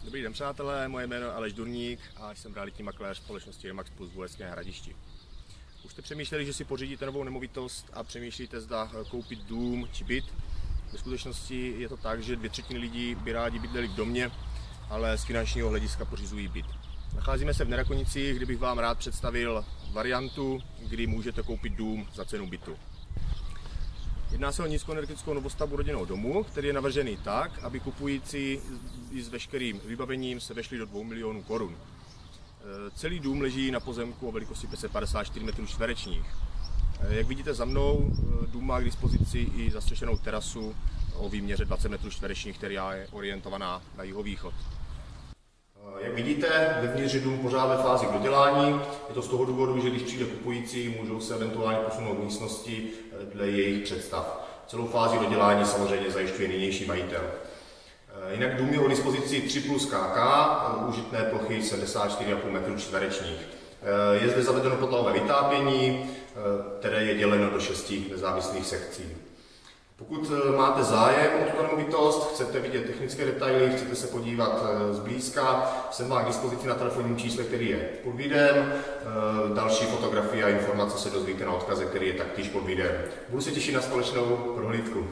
Dobrý den, přátelé, moje jméno je Aleš Durník a jsem realitní makléř společnosti Remax Plus v Uherském Hradišti. Už jste přemýšleli, že si pořídíte novou nemovitost a přemýšlíte, zda koupit dům či byt? Ve skutečnosti je to tak, že 2/3 lidí by rádi bydleli v domě, ale z finančního hlediska pořizují byt. Nacházíme se v Nerakonicích, kde bych vám rád představil variantu, kdy můžete koupit dům za cenu bytu. Jedná se o nízkoenergetickou novostavbu rodinného domu, který je navržený tak, aby kupující i s veškerým vybavením se vešli do 2 milionů korun. Celý dům leží na pozemku o velikosti 554 m². Jak vidíte za mnou, dům má k dispozici i zastřešenou terasu o výměře 20 m², která je orientovaná na jihovýchod. Jak vidíte, vevnitř je dům pořád ve fázi dodělání. Je to z toho důvodu, že když přijde kupující, můžou se eventuálně posunout místnosti dle jejich představ. Celou fázi dodělání samozřejmě zajišťuje nynější majitel. Jinak dům je o dispozici 3+ KK, užitné plochy 74,5 m². Je zde zavedeno podlahové vytápění, které je děleno do 6 nezávislých sekcí. Pokud máte zájem o tuto nemovitost, chcete vidět technické detaily, chcete se podívat zblízka, jsem vám k dispozici na telefonním čísle, který je pod videem. Další fotografie a informace se dozvíte na odkaze, který je taktéž pod videem. Budu se těšit na společnou prohlídku.